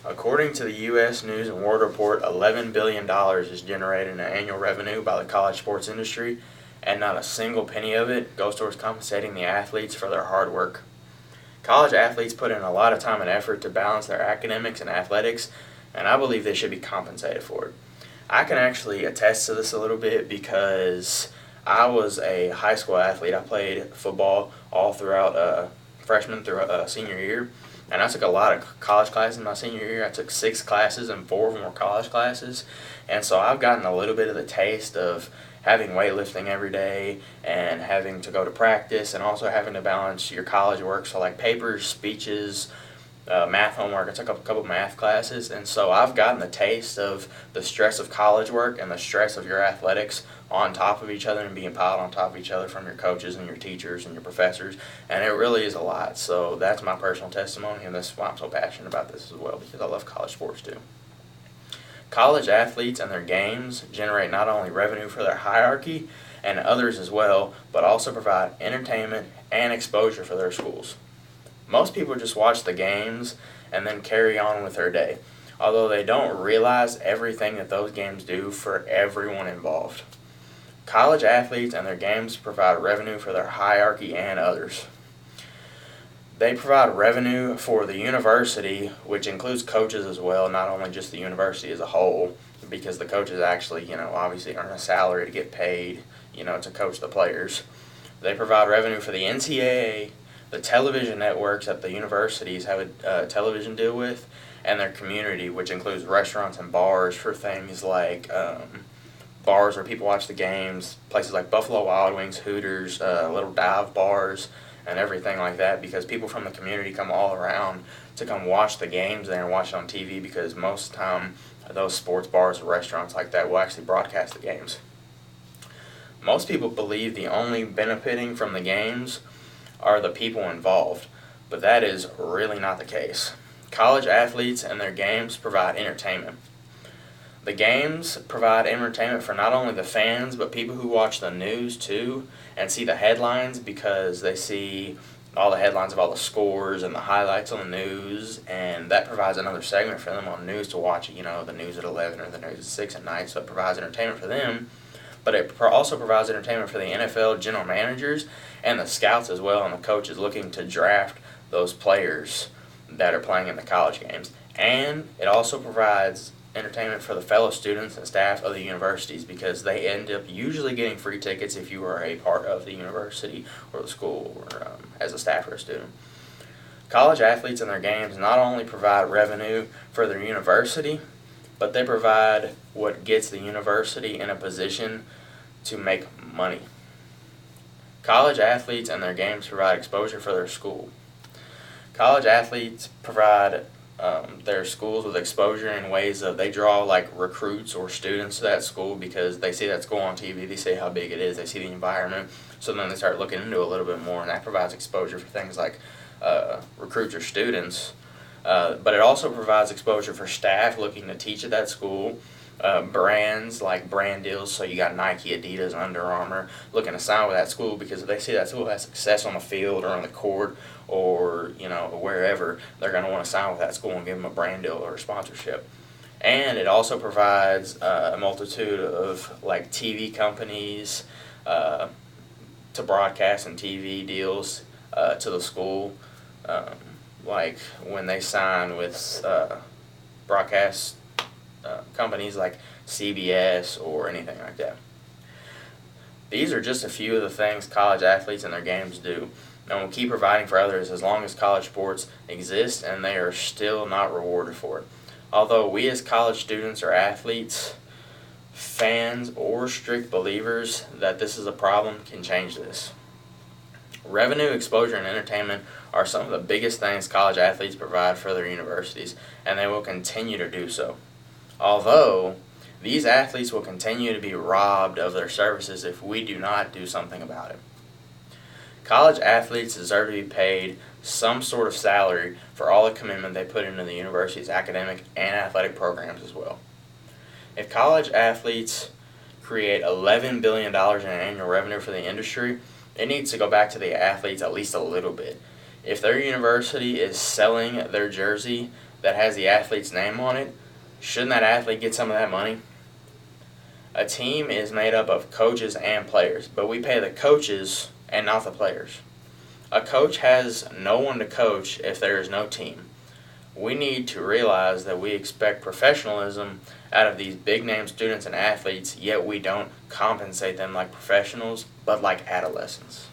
According to the U.S. News and World Report, $11 billion is generated in annual revenue by the college sports industry, and not a single penny of it goes towards compensating the athletes for their hard work. College athletes put in a lot of time and effort to balance their academics and athletics, and I believe they should be compensated for it. I can actually attest to this a little bit because I was a high school athlete. I played football all throughout freshman through senior year, and I took a lot of college classes in my senior year. I took 6 classes, and 4 of them were college classes, and so I've gotten a little bit of the taste of having weightlifting every day and having to go to practice and also having to balance your college work, so like papers, speeches, math homework. I took a couple math classes, and so I've gotten the taste of the stress of college work and the stress of your athletics on top of each other and being piled on top of each other from your coaches and your teachers and your professors, and it really is a lot. So that's my personal testimony, and that's why I'm so passionate about this as well, because I love college sports too. College athletes and their games generate not only revenue for their hierarchy and others as well, but also provide entertainment and exposure for their schools. Most people just watch the games and then carry on with their day, although they don't realize everything that those games do for everyone involved. College athletes and their games provide revenue for their hierarchy and others. They provide revenue for the university, which includes coaches as well, not only just the university as a whole, because the coaches actually, obviously earn a salary to get paid, to coach the players. They provide revenue for the NCAA, the television networks that the universities have a television deal with, and their community, which includes restaurants and bars for things like bars where people watch the games, places like Buffalo Wild Wings, Hooters, little dive bars, and everything like that, because people from the community come all around to come watch the games there and watch it on TV, because most of the time those sports bars or restaurants like that will actually broadcast the games. Most people believe the only benefiting from the games are the people involved, but that is really not the case. College athletes and their games provide entertainment. The games provide entertainment for not only the fans, but people who watch the news too and see the headlines, because they see all the headlines of all the scores and the highlights on the news, and that provides another segment for them on news to watch, the news at 11 or the news at 6 at night, so it provides entertainment for them. But it also provides entertainment for the NFL general managers and the scouts as well, and the coaches looking to draft those players that are playing in the college games. And it also provides entertainment for the fellow students and staff of the universities, because they end up usually getting free tickets if you are a part of the university or the school or as a staff or a student. College athletes and their games not only provide revenue for their university, but they provide what gets the university in a position to make money. College athletes and their games provide exposure for their school. College athletes provide their schools with exposure in ways of they draw like recruits or students to that school, because they see that school on TV, they see how big it is, they see the environment, so then they start looking into it a little bit more, and that provides exposure for things like recruits or students. But it also provides exposure for staff looking to teach at that school, brands like brand deals, so you got Nike, Adidas, Under Armour looking to sign with that school, because if they see that school has success on the field or on the court or wherever, they're going to want to sign with that school and give them a brand deal or a sponsorship. And it also provides a multitude of like TV companies to broadcast and TV deals to the school, like when they sign with broadcast companies like CBS or anything like that. These are just a few of the things college athletes and their games do, and will keep providing for others as long as college sports exist, and they are still not rewarded for it. Although we as college students or athletes, fans, or strict believers that this is a problem can change this. Revenue, exposure, and entertainment are some of the biggest things college athletes provide for their universities, and they will continue to do so. Although, these athletes will continue to be robbed of their services if we do not do something about it. College athletes deserve to be paid some sort of salary for all the commitment they put into the university's academic and athletic programs as well. If college athletes create $11 billion in annual revenue for the industry, it needs to go back to the athletes at least a little bit. If their university is selling their jersey that has the athlete's name on it, shouldn't that athlete get some of that money? A team is made up of coaches and players, but we pay the coaches and not the players. A coach has no one to coach if there is no team. We need to realize that we expect professionalism out of these big-name students and athletes, yet we don't compensate them like professionals, but like adolescents.